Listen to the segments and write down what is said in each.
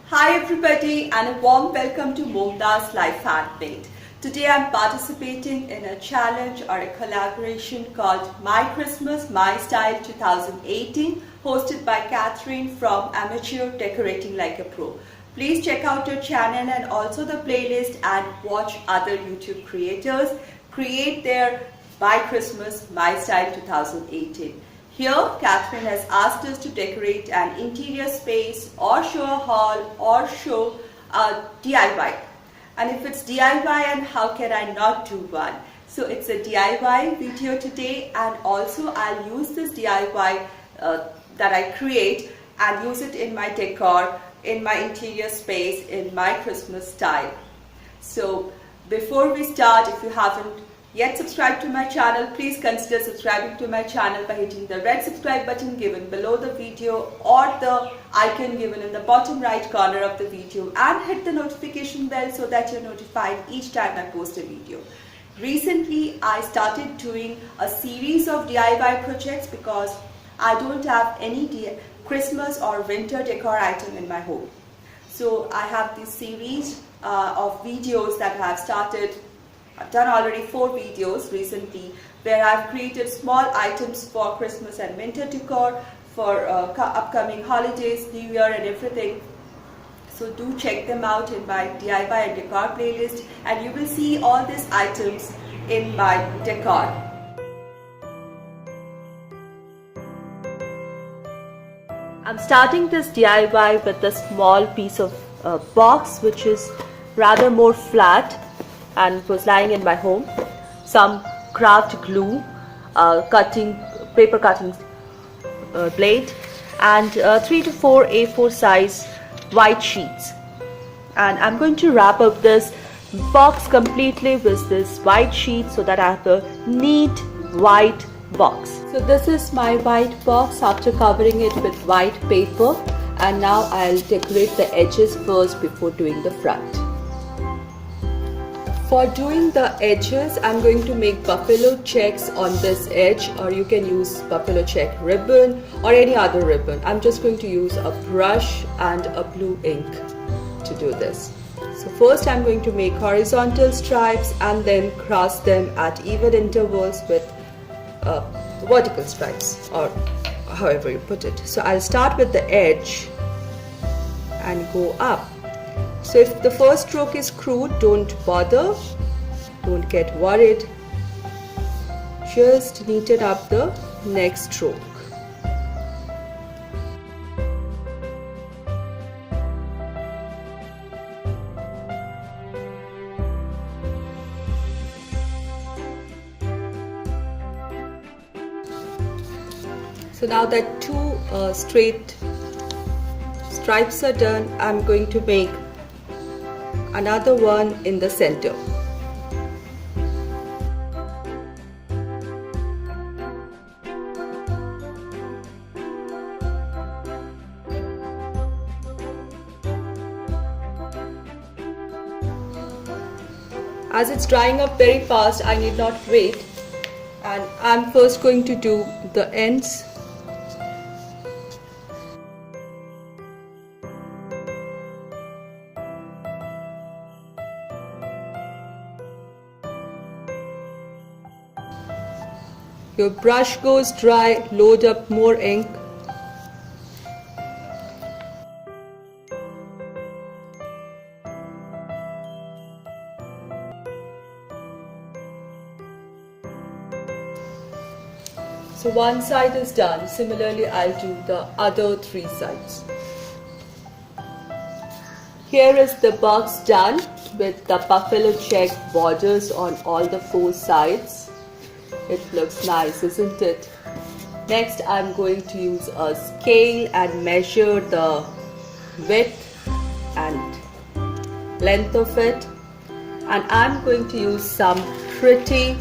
Hi everybody and a warm welcome to MomDas Life Handmade. Today I'm participating in a challenge or a collaboration called My Christmas, My Style 2018 hosted by Catherine from Amateur Decorating Like a Pro. Please check out her channel and also the playlist and watch other YouTube creators create their My Christmas, My Style 2018. Here, Catherine has asked us to decorate an interior space or show a haul or show a DIY. And if it's DIY, and how can I not do one? So it's a DIY video today, and also I'll use this DIY that I create and use it in my decor, in my interior space, in my Christmas style. So before we start, if you haven't yet subscribed to my channel, please consider subscribing to my channel by hitting the red subscribe button given below the video or the icon given in the bottom right corner of the video, and hit the notification bell so that you're notified each time I post a video. Recently, I started doing a series of DIY projects because I don't have any Christmas or winter decor item in my home. So I have this series of videos that I have started. I've done already 4 videos recently where I've created small items for Christmas and winter decor for upcoming holidays, New Year and everything. So do check them out in my DIY and decor playlist, and you will see all these items in my decor. I'm starting this DIY with a small piece of box which is rather more flat and was lying in my home, some craft glue, paper cutting blade, and 3 to 4 A4 size white sheets. And I'm going to wrap up this box completely with this white sheet so that I have a neat white box. So this is my white box after covering it with white paper, and now I'll decorate the edges first before doing the front. For doing the edges, I'm going to make buffalo checks on this edge, or you can use buffalo check ribbon or any other ribbon. I'm just going to use a brush and a blue ink to do this. So first I'm going to make horizontal stripes and then cross them at even intervals with vertical stripes, or however you put it. So I'll start with the edge and go up. So if the first stroke is crude, don't bother, don't get worried, just neaten up the next stroke. So now that 2 straight stripes are done, I'm going to make another one in the center. As it's drying up very fast, I need not wait, and I'm first going to do the ends. Your brush goes dry, load up more ink. So one side is done. Similarly, I'll do the other 3 sides. Here is the box done with the buffalo check borders on all the 4 sides. It looks nice, isn't it? Next, I'm going to use a scale and measure the width and length of it. And I'm going to use some pretty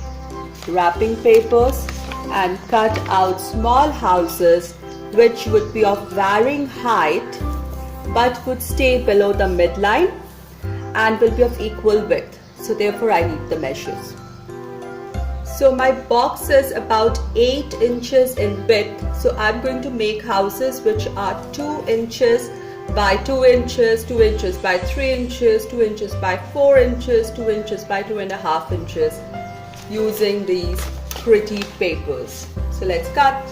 wrapping papers and cut out small houses which would be of varying height but would stay below the midline and will be of equal width. So therefore I need the measures. So my box is about 8 inches in width. So I'm going to make houses which are 2 inches by 2 inches, 2 inches by 3 inches, 2 inches by 4 inches, 2 inches by 2.5 inches using these pretty papers. So let's cut.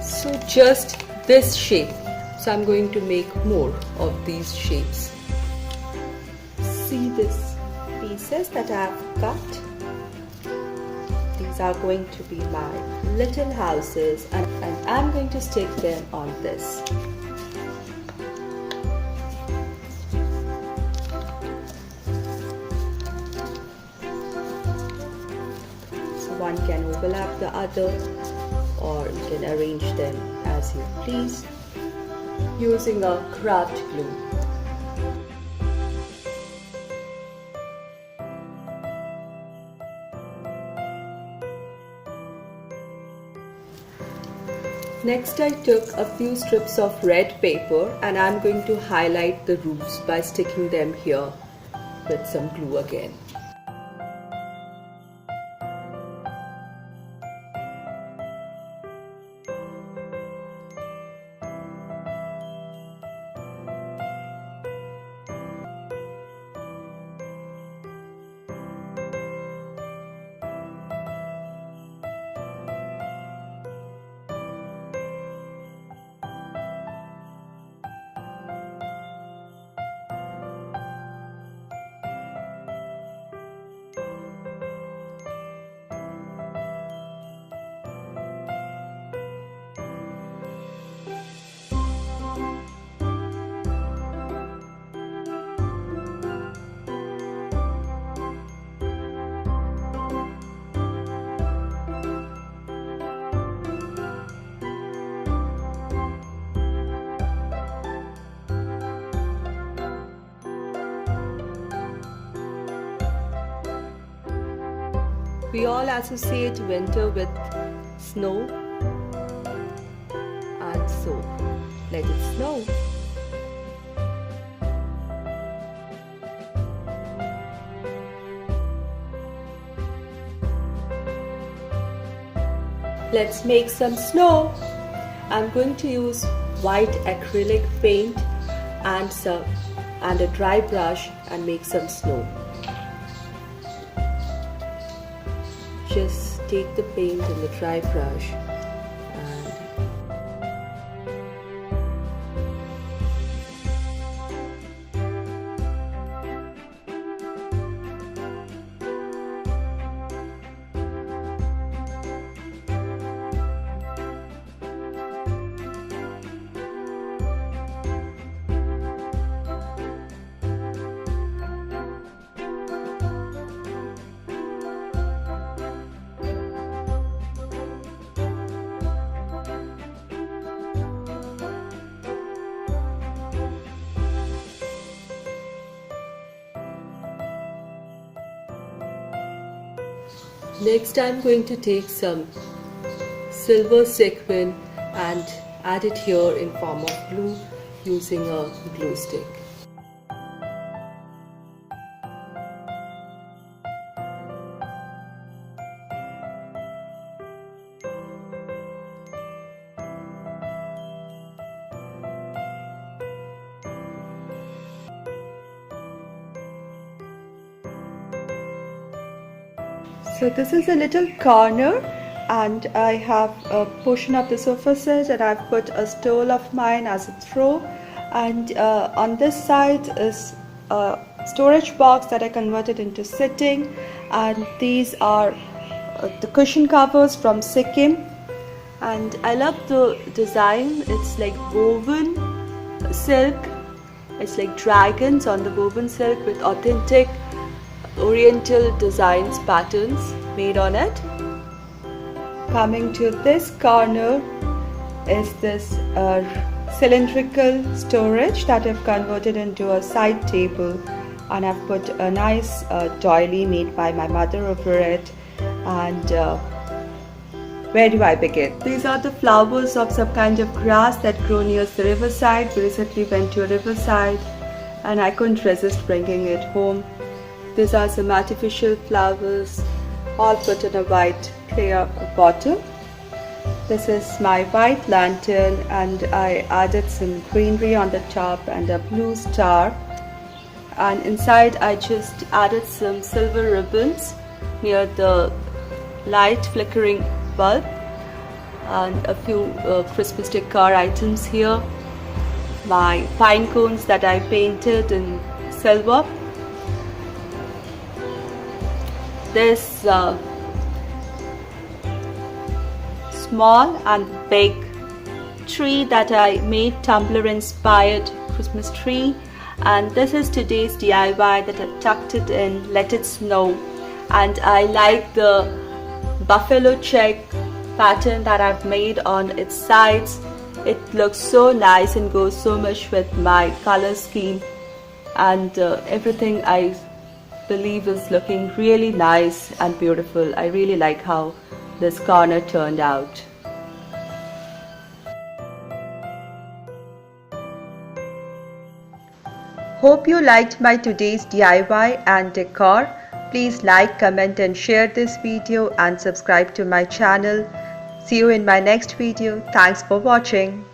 So just this shape. So I'm going to make more of these shapes. See these pieces that I have cut? These are going to be my little houses, and I'm going to stick them on this. So one can overlap the other, or you can arrange them as you please using a craft glue. Next I took a few strips of red paper and I'm going to highlight the roofs by sticking them here with some glue again. We all associate winter with snow, and so let it snow. Let's make some snow. I'm going to use white acrylic paint and a dry brush and make some snow. Just take the paint and the dry brush Next I'm going to take some silver sequin and add it here in form of glue using a glue stick. So this is a little corner and I have a portion of the sofa set and I've put a stool of mine as a throw, and on this side is a storage box that I converted into sitting, and these are the cushion covers from Sikkim, and I love the design. It's like woven silk, it's like dragons on the woven silk with authentic oriental designs, patterns made on it. Coming to this corner is this cylindrical storage that I've converted into a side table, and I've put a nice doily made by my mother over it, and Where do I begin? These are the flowers of some kind of grass that grow near the riverside. We recently went to a riverside and I couldn't resist bringing it home. These are some artificial flowers, all put in a white clear bottle. This is my white lantern and I added some greenery on the top and a blue star. And inside I just added some silver ribbons near the light flickering bulb and a few Christmas decor items here. My pine cones that I painted in silver. This small and big tree that I made, tumbler inspired Christmas tree. And this is today's DIY that I tucked it in, let it snow. And I like the buffalo check pattern that I've made on its sides. It looks so nice and goes so much with my color scheme, and everything I believe is looking really nice and beautiful. I really like how this corner turned out. Hope you liked my today's DIY and decor. Please like, comment and share this video and subscribe to my channel. See you in my next video. Thanks for watching.